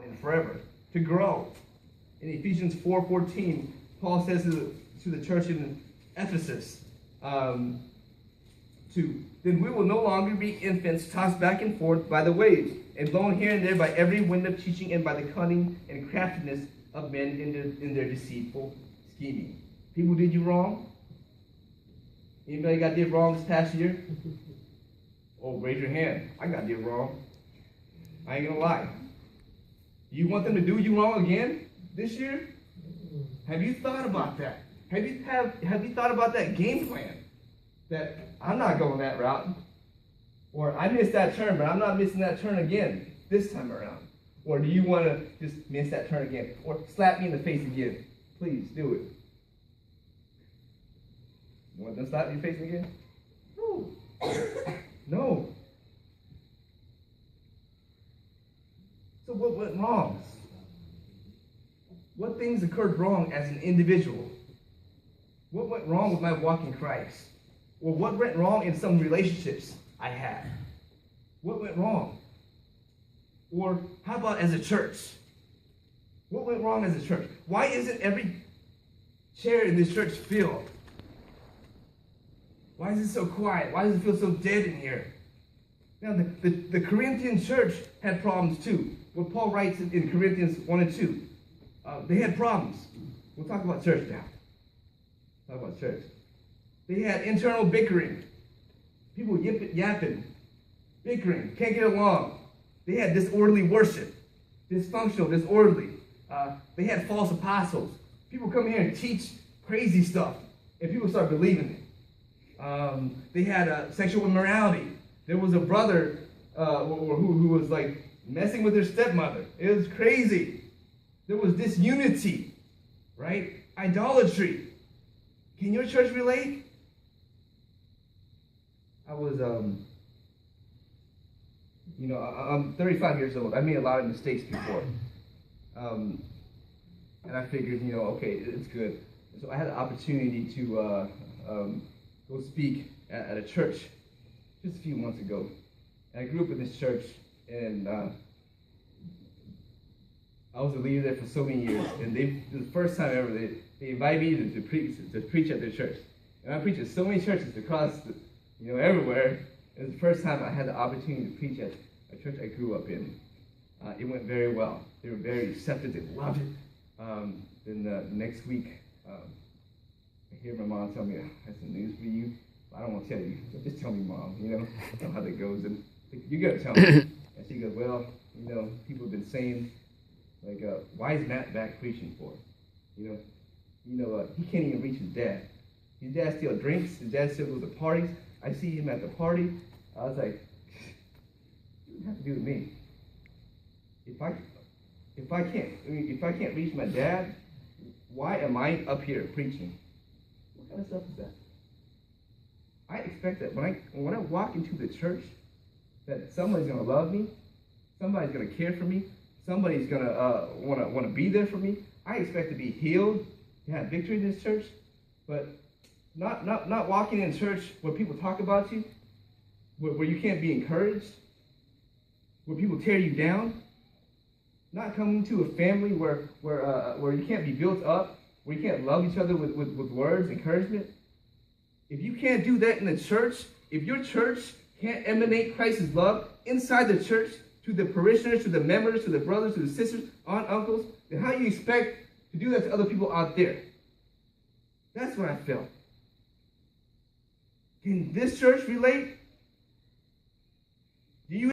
and forever, to grow. In Ephesians 4:14, Paul says to the church in Ephesus, then we will no longer be infants tossed back and forth by the waves and blown here and there by every wind of teaching and by the cunning and craftiness of men in their deceitful scheming. People did you wrong? Anybody got did wrong this past year? Oh, raise your hand. I got did wrong. I ain't gonna lie. You want them to do you wrong again this year? Have you thought about that? Have you thought about that game plan? That I'm not going that route. Or I missed that turn, but I'm not missing that turn again this time around. Or do you want to just miss that turn again? Or slap me in the face again? Please do it. You want them to slap me in the face again? No. No. So what went wrong? What things occurred wrong as an individual? What went wrong with my walk in Christ? Or what went wrong in some relationships I had? What went wrong? Or how about as a church? What went wrong as a church? Why isn't every chair in this church filled? Why is it so quiet? Why does it feel so dead in here? Now, the Corinthian church had problems too. What Paul writes in Corinthians 1 and 2. They had problems. We'll talk about church now. Talk about church. They had internal bickering. People yapping, bickering, can't get along. They had disorderly worship, dysfunctional, disorderly. They had false apostles. People come here and teach crazy stuff, and people start believing it. They had sexual immorality. There was a brother who was like messing with their stepmother. It was crazy. There was disunity, right? Idolatry. Can your church relate? I was, I'm 35 years old. I made a lot of mistakes before. And I figured, okay, it's good. So I had the opportunity to go speak at a church just a few months ago. And I grew up in this church, and I was a leader there for so many years. And it was the first time ever they invited me to preach at their church. And I preached at so many churches across everywhere. It was the first time I had the opportunity to preach at a church I grew up in. It went very well. They were very receptive. They loved it. Then the next week, I hear my mom tell me, I have some news for you. I don't want to tell you. So just tell me, Mom. I know how that goes. And you got to tell me. And she goes, well, people have been saying, like, why is Matt back preaching for? He can't even reach his dad. His dad still drinks. His dad still goes to parties. I see him at the party. I was like, what does it have to do with me? If I can't reach my dad, why am I up here preaching? What kind of stuff is that? I expect that when I walk into the church, that somebody's gonna love me, somebody's gonna care for me, somebody's gonna wanna be there for me. I expect to be healed, to have victory in this church, but not walking in church where people talk about you, where you can't be encouraged, where people tear you down. Not coming to a family where you can't be built up, where you can't love each other with words, encouragement. If you can't do that in the church, if your church can't emanate Christ's love inside the church to the parishioners, to the members, to the brothers, to the sisters, aunt, uncles, then how do you expect to do that to other people out there? That's what I felt. Can this church relate?